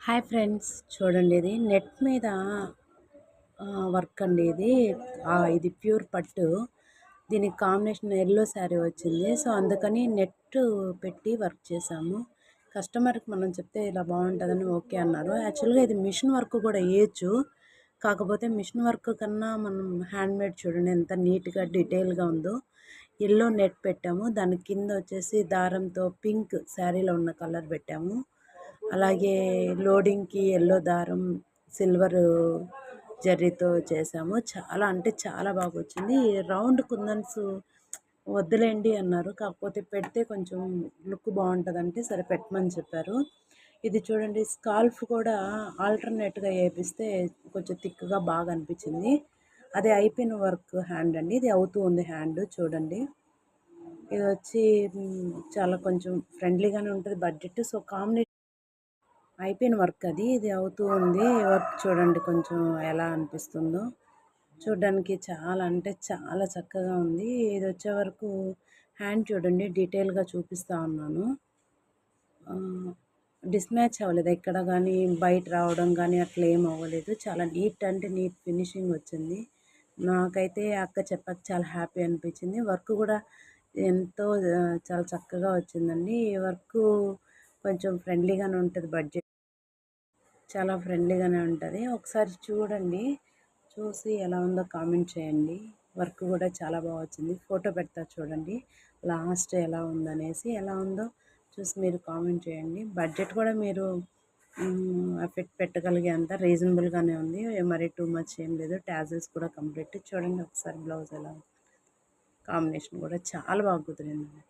Hi friends, చూడండి ఇది net మీద వర్క్ అండి. ఇది ప్యూర్ పట్టు. దీనికి కాంబినేషన్ ఎల్లో శారీ వచ్చింది. సో అందుకని నెట్ పెట్టి వర్క్ చేసాము. కస్టమర్కి మనం చెప్తే ఇలా బాగుంటుందని ఓకే అన్నారు. యాక్చువల్గా ఇది మిషన్ వర్క్ కూడా వేయచ్చు. కాకపోతే మిషన్ వర్క్ కన్నా మనం హ్యాండ్మేడ్ చూడండి ఎంత నీట్గా డీటెయిల్గా ఉందో. ఎల్లో నెట్ పెట్టాము, దాని కింద వచ్చేసి దారంతో పింక్ శారీలో ఉన్న కలర్ పెట్టాము. అలాగే లోడింగ్కి ఎల్లో దారం సిల్వర్ జరీతో చేసాము. చాలా అంటే చాలా బాగా వచ్చింది. రౌండ్ కుందన్స్ వద్దులేండి అన్నారు, కాకపోతే పెడితే కొంచెం లుక్ బాగుంటుందంటే సరే పెట్టమని చెప్పారు. ఇది చూడండి, స్కాల్ఫ్ కూడా ఆల్టర్నేట్గా వేపిస్తే కొంచెం థిక్గా బాగా అనిపించింది. అదే అయిపోయిన వర్క్ హ్యాండ్ అండి, ఇది అవుతూ ఉంది హ్యాండ్ చూడండి. ఇది వచ్చి చాలా కొంచెం ఫ్రెండ్లీగానే ఉంటుంది బడ్జెట్. సో కాంబినేషన్ అయిపోయిన వర్క్ అది, ఇది అవుతూ ఉంది వర్క్. చూడండి కొంచెం ఎలా అనిపిస్తుందో. చూడడానికి చాలా అంటే చాలా చక్కగా ఉంది. ఇది వచ్చే వరకు హ్యాండ్ చూడండి, డీటెయిల్గా చూపిస్తూ ఉన్నాను. డిస్మ్యాచ్ అవ్వలేదు ఎక్కడ కానీ, బయట రావడం కానీ అట్లా ఏం అవ్వలేదు. చాలా నీట్ అంటే నీట్ ఫినిషింగ్ వచ్చింది. నాకైతే అక్క చెప్పక చాలా హ్యాపీ అనిపించింది. వర్క్ కూడా ఎంతో చాలా చక్కగా వచ్చిందండి. ఈ వర్క్ కొంచెం ఫ్రెండ్లీగానే ఉంటుంది బడ్జెట్, చాలా ఫ్రెండ్లీగానే ఉంటుంది. ఒకసారి చూడండి, చూసి ఎలా ఉందో కామెంట్ చేయండి. వర్క్ కూడా చాలా బాగా వచ్చింది. ఫోటో పెడతా చూడండి లాస్ట్ ఎలా ఉందనేసి. ఎలా ఉందో చూసి మీరు కామెంట్ చేయండి. బడ్జెట్ కూడా మీరు పెట్టగలిగే అంత రీజనబుల్గానే ఉంది, మరి టూ మచ్ ఏం లేదు. ట్యాజెస్ కూడా కంప్లీట్ చూడండి ఒకసారి. బ్లౌజ్ ఎలా కాంబినేషన్ కూడా చాలా బాగా కుదిరింది.